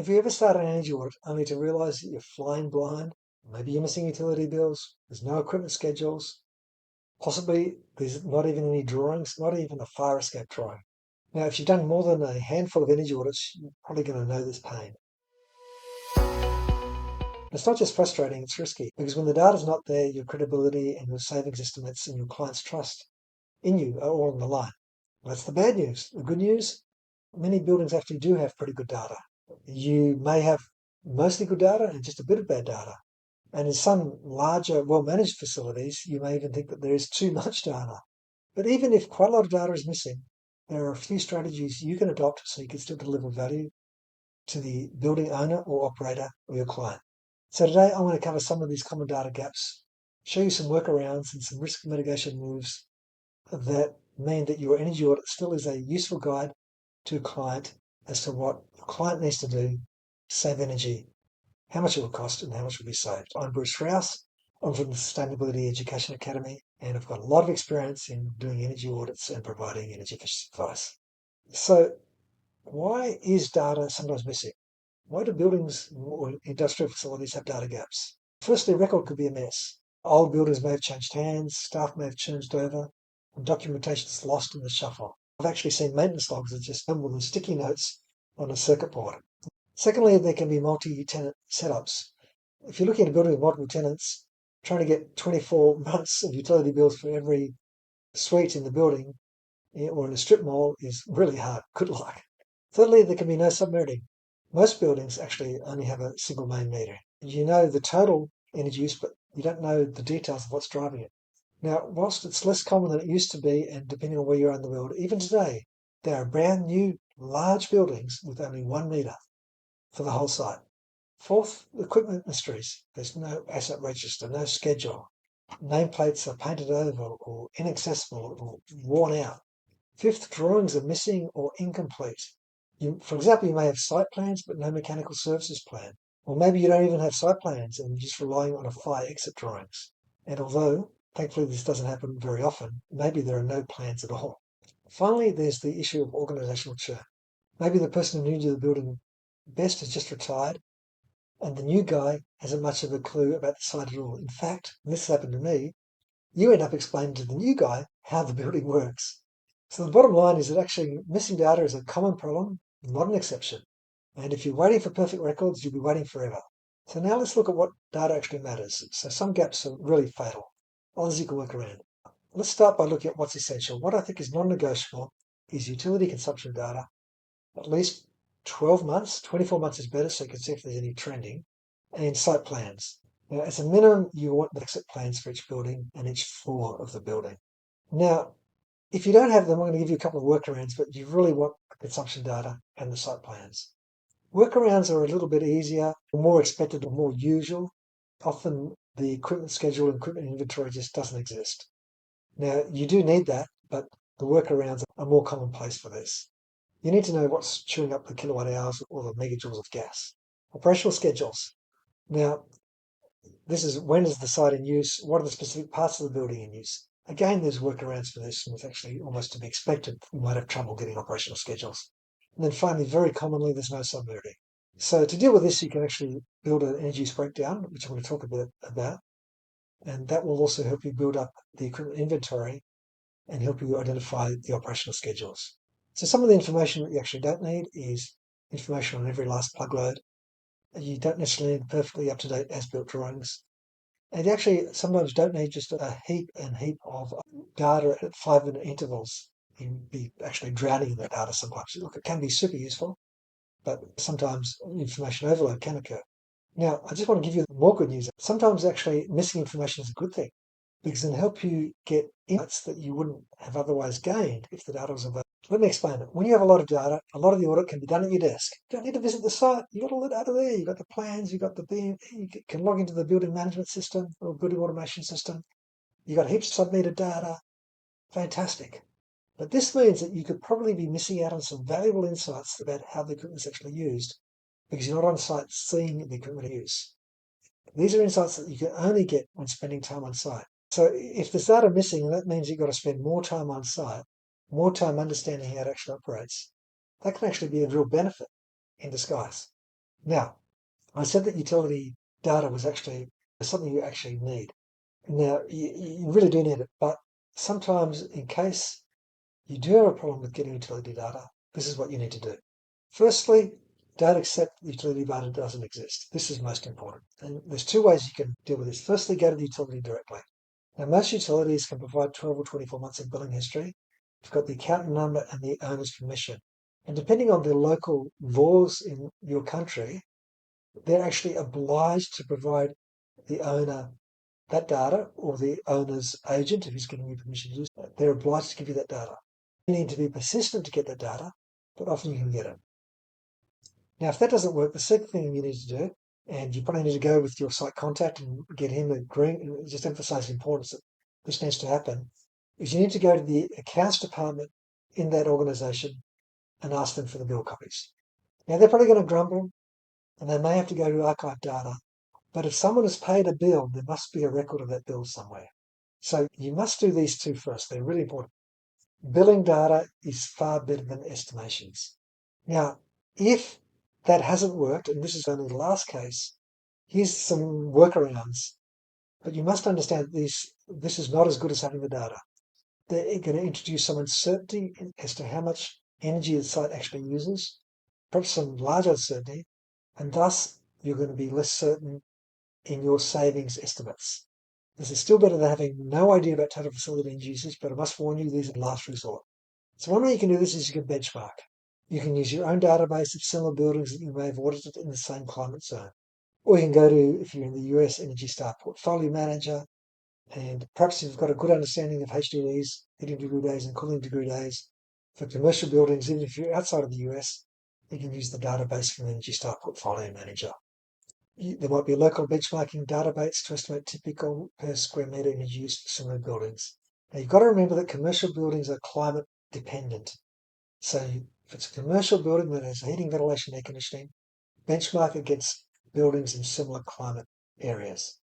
Have you ever started an energy audit only to realise that you're flying blind? Maybe you're missing utility bills, there's no equipment schedules, possibly there's not even any drawings, not even a fire escape drawing. Now, if you've done more than a handful of energy audits, you're probably going to know this pain. It's not just frustrating, it's risky, because when the data's not there, your credibility and your savings estimates and your clients' trust in you are all on the line. That's the bad news. The good news, many buildings actually do have pretty good data. You may have mostly good data and just a bit of bad data. And in some larger, well-managed facilities, you may even think that there is too much data. But even if quite a lot of data is missing, there are a few strategies you can adopt so you can still deliver value to the building owner or operator or your client. So today I want to cover some of these common data gaps, show you some workarounds and some risk mitigation moves that mean that your energy audit still is a useful guide to a client as to what your client needs to do to save energy, how much it will cost, and how much will be saved. I'm Bruce Rouse. I'm from the Sustainability Education Academy, and I've got a lot of experience in doing energy audits and providing energy efficiency advice. So, why is data sometimes missing? Why do buildings or industrial facilities have data gaps? Firstly, record could be a mess. Old buildings may have changed hands, staff may have changed over, and documentation is lost in the shuffle. I've actually seen maintenance logs that just jumbled with sticky notes on a circuit board. Secondly, there can be multi-tenant setups. If you're looking at a building with multiple tenants, trying to get 24 months of utility bills for every suite in the building or in a strip mall is really hard. Good luck. Thirdly, there can be no submetering. Most buildings actually only have a single main meter. You know the total energy use, but you don't know the details of what's driving it. Now, whilst it's less common than it used to be, and depending on where you are in the world, even today, there are brand new large buildings with only 1 meter for the whole site. Fourth, equipment mysteries. There's no asset register, no schedule. Nameplates are painted over or inaccessible or worn out. Fifth, drawings are missing or incomplete. For example, you may have site plans but no mechanical services plan. Or maybe you don't even have site plans and you're just relying on a fire exit drawings. And although, thankfully, this doesn't happen very often, maybe there are no plans at all. Finally, there's the issue of organisational churn. Maybe the person who knew the building best has just retired and the new guy hasn't much of a clue about the site at all. In fact, and this happened to me, you end up explaining to the new guy how the building works. So the bottom line is that actually missing data is a common problem, not an exception. And if you're waiting for perfect records, you'll be waiting forever. So now let's look at what data actually matters. So some gaps are really fatal. Others you can work around. Let's start by looking at what's essential. What I think is non-negotiable is utility consumption data, at least 12 months, 24 months is better so you can see if there's any trending, and site plans. Now, as a minimum, you want the exit plans for each building and each floor of the building. Now, if you don't have them, I'm going to give you a couple of workarounds, but you really want the consumption data and the site plans. Workarounds are a little bit easier, more expected, or more usual. Often the equipment schedule and equipment inventory just doesn't exist. Now, you do need that, but the workarounds are more commonplace for this. You need to know what's chewing up the kilowatt hours or the megajoules of gas. Operational schedules. Now, this is when is the site in use? What are the specific parts of the building in use? Again, there's workarounds for this, and it's actually almost to be expected. You might have trouble getting operational schedules. And then finally, very commonly, there's no submetering. So to deal with this, you can actually build an energy use breakdown, which I'm going to talk a bit about. And that will also help you build up the equipment inventory and help you identify the operational schedules. So some of the information that you actually don't need is information on every last plug load. You don't necessarily need perfectly up-to-date as-built drawings. And you actually sometimes don't need just a heap and heap of data at 5-minute intervals. You'd be actually drowning in that data sometimes. Look, it can be super useful, but sometimes information overload can occur. Now, I just want to give you more good news. Sometimes actually missing information is a good thing because it can help you get insights that you wouldn't have otherwise gained if the data was available. Let me explain it. When you have a lot of data, a lot of the audit can be done at your desk. You don't need to visit the site. You've got all the data there. You've got the plans. You've got the BM. You can log into the building management system or building automation system. You've got heaps of submeter data. Fantastic. But this means that you could probably be missing out on some valuable insights about how the equipment is actually used because you're not on site seeing the equipment use. These are insights that you can only get when spending time on site. So if there's data missing, that means you've got to spend more time on site, more time understanding how it actually operates. That can actually be a real benefit in disguise. Now, I said that utility data was actually something you actually need. Now, you really do need it, but sometimes in case you do have a problem with getting utility data, this is what you need to do. Firstly, don't accept utility data doesn't exist. This is most important. And there's two ways you can deal with this. Firstly, go to the utility directly. Now, most utilities can provide 12 or 24 months of billing history. You've got the account number and the owner's permission. And depending on the local laws in your country, they're actually obliged to provide the owner that data, or the owner's agent, if he's giving you permission to do so. They're obliged to give you that data. You need to be persistent to get that data, but often you can get it. Now, if that doesn't work, the second thing you need to do, and you probably need to go with your site contact and get him agreeing, and just emphasize the importance that this needs to happen, is you need to go to the accounts department in that organization and ask them for the bill copies. Now, they're probably going to grumble, and they may have to go to archive data, but if someone has paid a bill, there must be a record of that bill somewhere. So you must do these two first. They're really important. Billing data is far better than estimations. Now, if that hasn't worked, and this is only the last case, here's some workarounds. But you must understand this is not as good as having the data. They're going to introduce some uncertainty as to how much energy the site actually uses, perhaps some large uncertainty, and thus you're going to be less certain in your savings estimates. This is still better than having no idea about total facility energy usage, but I must warn you, these are last resort. So one way you can do this is you can benchmark. You can use your own database of similar buildings that you may have audited in the same climate zone. Or you can go to, if you're in the US, Energy Star Portfolio Manager, and perhaps you've got a good understanding of HDDs, heating degree days and cooling degree days. For commercial buildings, even if you're outside of the US, you can use the database from the Energy Star Portfolio Manager. There might be a local benchmarking database to estimate typical per square metre energy use for similar buildings. Now you've got to remember that commercial buildings are climate dependent. So if it's a commercial building that has heating, ventilation, air conditioning, benchmark against buildings in similar climate areas.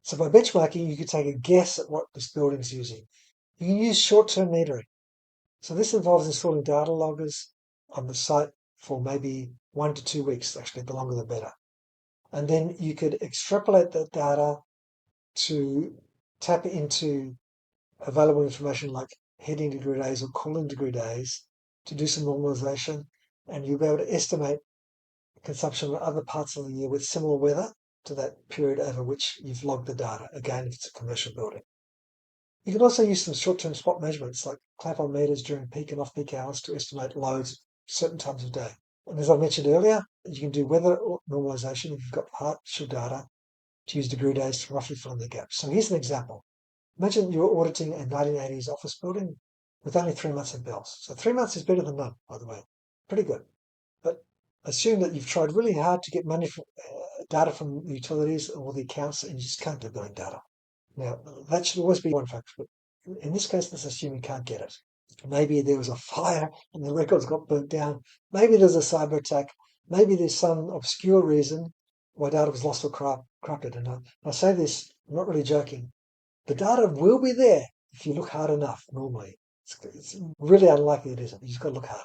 So by benchmarking, you could take a guess at what this building's using. You can use short-term metering. So this involves installing data loggers on the site for maybe 1 to 2 weeks. Actually, the longer the better. And then you could extrapolate that data to tap into available information like heating degree days or cooling degree days to do some normalization, and you'll be able to estimate consumption in other parts of the year with similar weather to that period over which you've logged the data, again, if it's a commercial building. You can also use some short-term spot measurements like clap-on meters during peak and off-peak hours to estimate loads at certain times of day. And as I mentioned earlier, you can do weather normalization if you've got partial data to use degree days to roughly fill in the gaps. So here's an example. Imagine you're auditing a 1980s office building with only 3 months of bills. So 3 months is better than none, by the way. Pretty good. But assume that you've tried really hard to get money from, data from the utilities or the accounts, and you just can't get billing data. Now, that should always be one factor, but in this case, let's assume you can't get it. Maybe there was a fire and the records got burnt down. Maybe there's a cyber attack. Maybe there's some obscure reason why data was lost or corrupted. And I say this, I'm not really joking. The data will be there if you look hard enough, normally. It's really unlikely it isn't. You just got to look harder.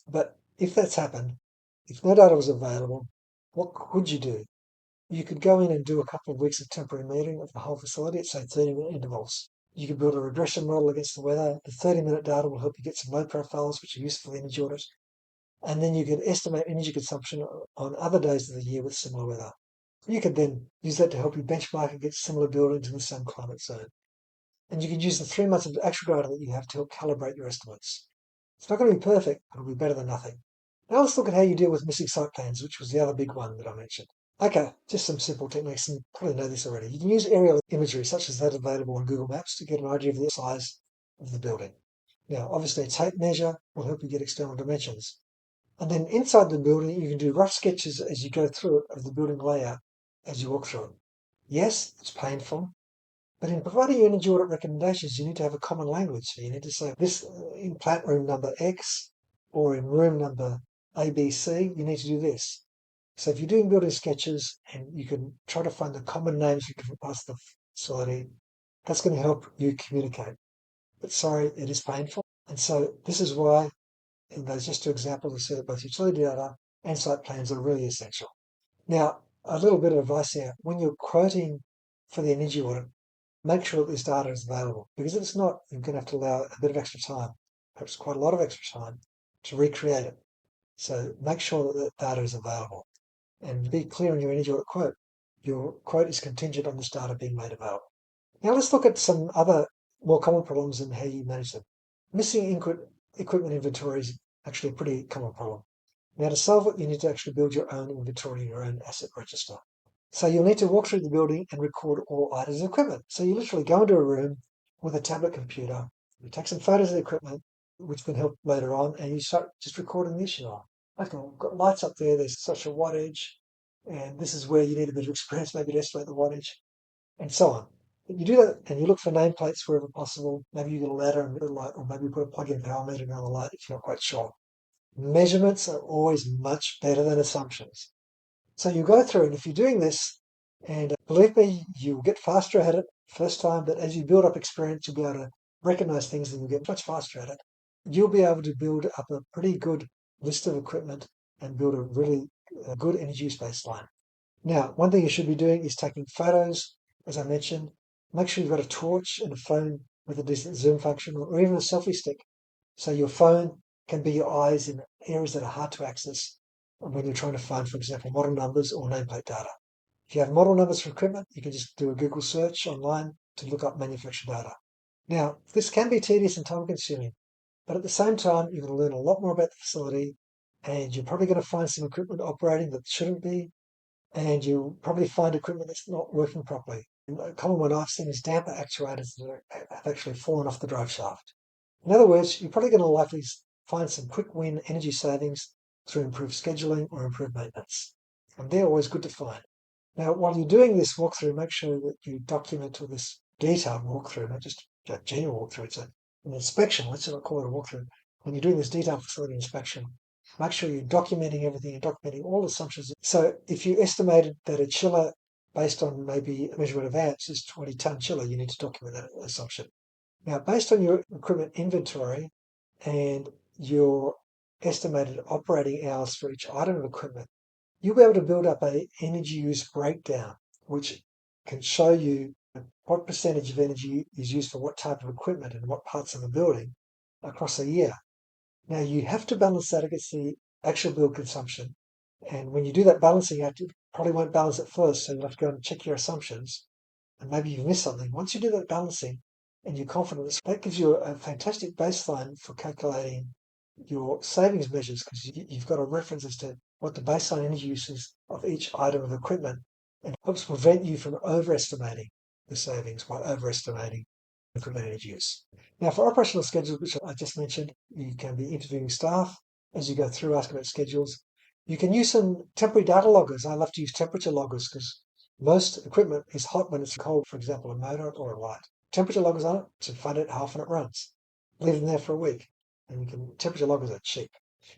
But if that's happened, if no data was available, what could you do? You could go in and do a couple of weeks of temporary metering of the whole facility at, say, 30-minute intervals. You could build a regression model against the weather. The 30-minute data will help you get some load profiles, which are useful for the energy audit. And then you could estimate energy consumption on other days of the year with similar weather. You could then use that to help you benchmark against similar buildings in the same climate zone. And you can use the 3 months of actual data that you have to help calibrate your estimates. It's not going to be perfect, but it'll be better than nothing. Now let's look at how you deal with missing site plans, which was the other big one that I mentioned. Okay, just some simple techniques, and you probably know this already. You can use aerial imagery, such as that available on Google Maps, to get an idea of the size of the building. Now, obviously, a tape measure will help you get external dimensions. And then inside the building, you can do rough sketches as you go through it of the building layout as you walk through it. Yes, it's painful, but in providing your energy audit recommendations, you need to have a common language. So you need to say this in plant room number X or in room number ABC, you need to do this. So if you're doing building sketches and you can try to find the common names for different parts of the facility, that's going to help you communicate. But sorry, it is painful. And so this is why, in those just two examples, I said that both utility data and site plans are really essential. Now, a little bit of advice here. When you're quoting for the energy audit, make sure that this data is available, because if it's not, you're going to have to allow a bit of extra time, perhaps quite a lot of extra time, to recreate it. So make sure that the data is available, and be clear in your energy audit quote. Your quote is contingent on this data being made available. Now let's look at some other more common problems and how you manage them. Missing equipment inventory is actually a pretty common problem. Now to solve it, you need to actually build your own inventory, your own asset register. So you'll need to walk through the building and record all items of equipment. So you literally go into a room with a tablet computer, you take some photos of the equipment, which can help later on, and you start just recording the issue on. Okay, we've got lights up there, there's such a wattage, and this is where you need a bit of experience maybe to estimate the wattage, and so on. But you do that and you look for nameplates wherever possible. Maybe you get a ladder and a light, or maybe you put a plug-in power meter around the light if you're not quite sure. Measurements are always much better than assumptions. So you go through, and if you're doing this, and believe me, you'll get faster at it first time, but as you build up experience, you'll be able to recognize things and you'll get much faster at it. You'll be able to build up a pretty good list of equipment and build a really good energy use baseline. Now, one thing you should be doing is taking photos, as I mentioned. Make sure you've got a torch and a phone with a decent zoom function, or even a selfie stick. So your phone can be your eyes in areas that are hard to access when you're trying to find, for example, model numbers or nameplate data. If you have model numbers for equipment, you can just do a Google search online to look up manufacturer data. Now, this can be tedious and time consuming, but at the same time, you're going to learn a lot more about the facility, and you're probably going to find some equipment operating that shouldn't be, and you'll probably find equipment that's not working properly. And a common one I've seen is damper actuators that have actually fallen off the drive shaft. In other words, you're probably going to likely find some quick win energy savings through improved scheduling or improved maintenance. And they're always good to find. Now, while you're doing this walkthrough, make sure that you document all this detailed walkthrough, not just a general walkthrough. It's an inspection. Let's not call it a walkthrough. When you're doing this detailed facility inspection, make sure you're documenting everything and documenting all assumptions. So if you estimated that a chiller based on maybe a measurement of amps is 20-ton chiller, you need to document that assumption. Now, based on your equipment inventory and your estimated operating hours for each item of equipment, you'll be able to build up a energy use breakdown, which can show you what percentage of energy is used for what type of equipment and what parts of the building across a year. Now, you have to balance that against the actual build consumption. And when you do that balancing act, you probably won't balance it first. So you'll have to go and check your assumptions. And maybe you've missed something. Once you do that balancing and you're confident, that gives you a fantastic baseline for calculating your savings measures, because you've got a reference as to what the baseline energy use is of each item of equipment, and helps prevent you from overestimating the savings by overestimating equipment energy use. Now, for operational schedules, which I just mentioned, you can be interviewing staff as you go through, asking about schedules. You can use some temporary data loggers. I love to use temperature loggers because most equipment is hot when it's cold, for example, a motor or a light. Temperature loggers on it to find out how often it runs. Leave them there for a week. And you can, temperature loggers are cheap.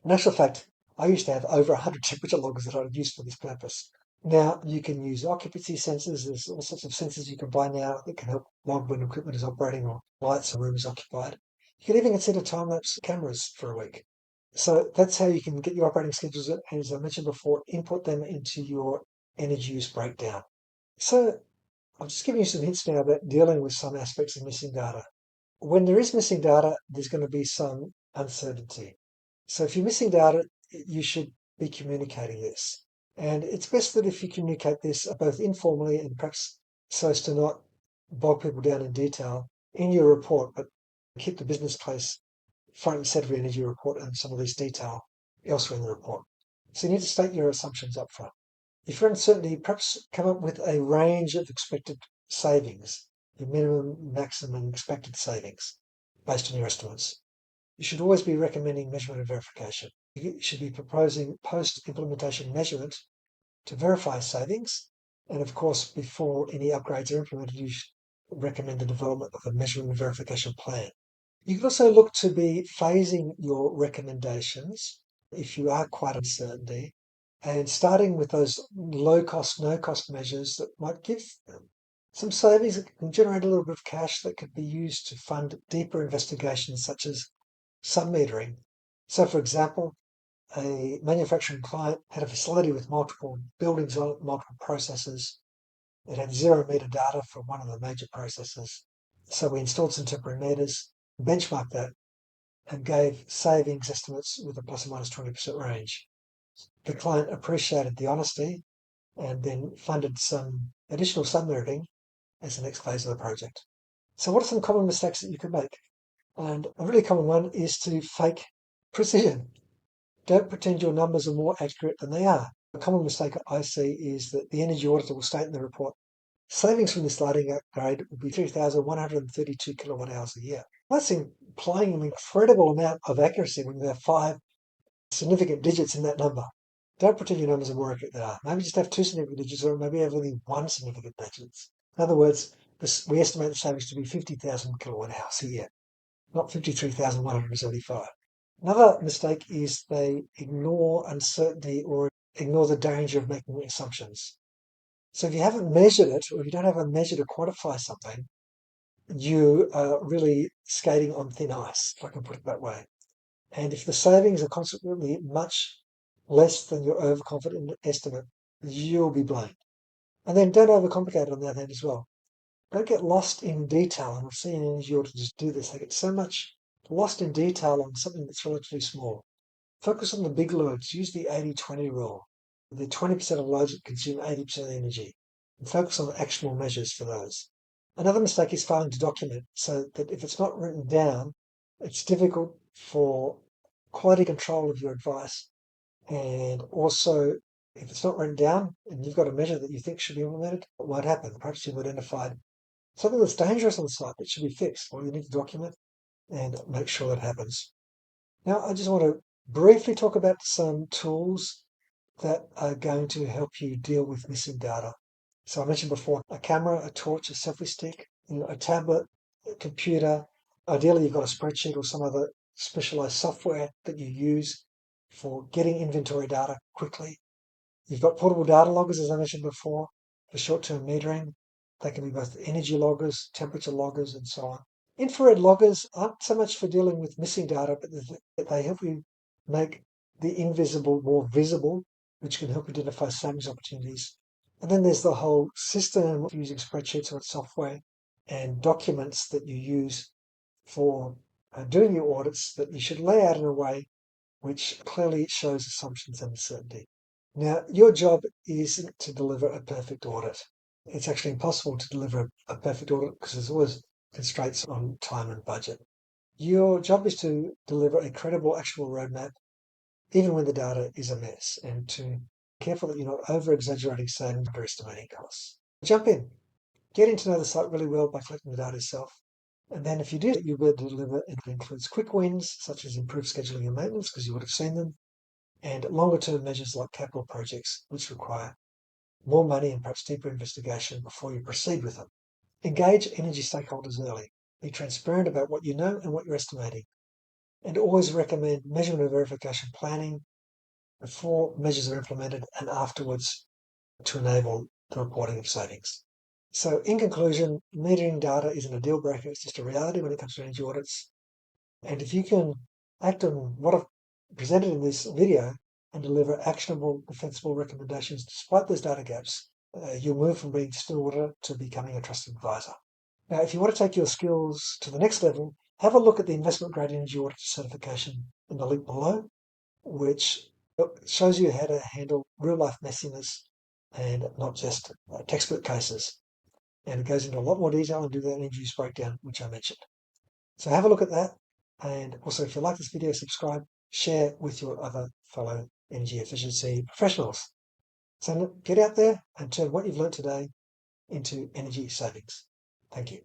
In actual fact, I used to have over 100 temperature loggers that I'd used for this purpose. Now, you can use occupancy sensors. There's all sorts of sensors you can buy now that can help log when equipment is operating or lights or room is occupied. You can even consider time-lapse cameras for a week. So that's how you can get your operating schedules, and as I mentioned before, input them into your energy use breakdown. So I'm just giving you some hints now about dealing with some aspects of missing data. When there is missing data, there's going to be some uncertainty. So if you're missing data, you should be communicating this. And it's best that if you communicate this both informally and perhaps so as to not bog people down in detail in your report, but keep the business case front and center of your energy report and some of this detail elsewhere in the report. So you need to state your assumptions up front. If you're uncertainty, perhaps come up with a range of expected savings, your minimum, maximum expected savings based on your estimates. You should always be recommending measurement and verification. You should be proposing post-implementation measurement to verify savings. And of course, before any upgrades are implemented, you should recommend the development of a measurement and verification plan. You can also look to be phasing your recommendations if you are quite uncertain, and starting with those low cost, no cost measures that might give some savings that can generate a little bit of cash that could be used to fund deeper investigations such as sub-metering. So, for example, a manufacturing client had a facility with multiple buildings on it, multiple processes. It had 0 meter data for one of the major processes. So we installed some temporary meters, benchmarked that, and gave savings estimates with a plus or minus 20% range. The client appreciated the honesty and then funded some additional submeriting as the next phase of the project. So what are some common mistakes that you can make? And a really common one is to fake precision. Don't pretend your numbers are more accurate than they are. A common mistake I see is that the energy auditor will state in the report, savings from this lighting upgrade will be 3,132 kilowatt hours a year. That's implying an incredible amount of accuracy when you have 5 significant digits in that number. Don't pretend your numbers are more accurate than they are. Maybe just have 2 significant digits, or maybe have only 1 significant digit. In other words, we estimate the savings to be 50,000 kilowatt hours a year, not 53,175. Another mistake is they ignore uncertainty or ignore the danger of making assumptions. So if you haven't measured it, or if you don't have a measure to quantify something, you are really skating on thin ice, if I can put it that way. And if the savings are consequently much less than your overconfident estimate, you'll be blamed. And then don't overcomplicate it on the other hand as well. Don't get lost in detail. And I've seen energy auditors do this. They get so much lost in detail on something that's relatively small. Focus on the big loads. Use the 80-20 rule. The 20% of loads that consume 80% of the energy. And focus on actionable measures for those. Another mistake is failing to document, so that if it's not written down, it's difficult for quality control of your advice. And also, if it's not written down and you've got a measure that you think should be implemented, what might happen? Perhaps you've identified something that's dangerous on the site that should be fixed. Well, you need to document and make sure that happens. Now, I just want to briefly talk about some tools that are going to help you deal with missing data. So I mentioned before, a camera, a torch, a selfie stick, a tablet, a computer. Ideally, you've got a spreadsheet or some other specialized software that you use for getting inventory data quickly. You've got portable data loggers, as I mentioned before, for short-term metering. They can be both energy loggers, temperature loggers, and so on. Infrared loggers aren't so much for dealing with missing data, but they help you make the invisible more visible, which can help identify savings opportunities. And then there's the whole system using spreadsheets or software and documents that you use for doing your audits that you should lay out in a way which clearly shows assumptions and uncertainty. Now, your job isn't to deliver a perfect audit. It's actually impossible to deliver a perfect audit because there's always constraints on time and budget. Your job is to deliver a credible, actionable roadmap, even when the data is a mess, and to be careful that you're not over-exaggerating savings and underestimating costs. Jump in. Getting to know the site really well by collecting the data yourself. And then if you do, you'll be able to deliver. It includes quick wins, such as improved scheduling and maintenance, because you would have seen them, and longer-term measures like capital projects, which require more money and perhaps deeper investigation before you proceed with them. Engage energy stakeholders early. Be transparent about what you know and what you're estimating. And always recommend measurement and verification planning before measures are implemented and afterwards to enable the reporting of savings. So in conclusion, metering data isn't a deal breaker. It's just a reality when it comes to energy audits. And if you can act on what I've presented in this video and deliver actionable, defensible recommendations despite those data gaps, you'll move from being just an auditor to becoming a trusted advisor. Now, if you want to take your skills to the next level, have a look at the investment grade energy auditor certification in the link below, which shows you how to handle real life messiness and not just textbook cases. And it goes into a lot more detail and do that energy use breakdown, which I mentioned. So have a look at that. And also, if you like this video, subscribe, share with your other fellow energy efficiency professionals. So get out there and turn what you've learned today into energy savings. Thank you.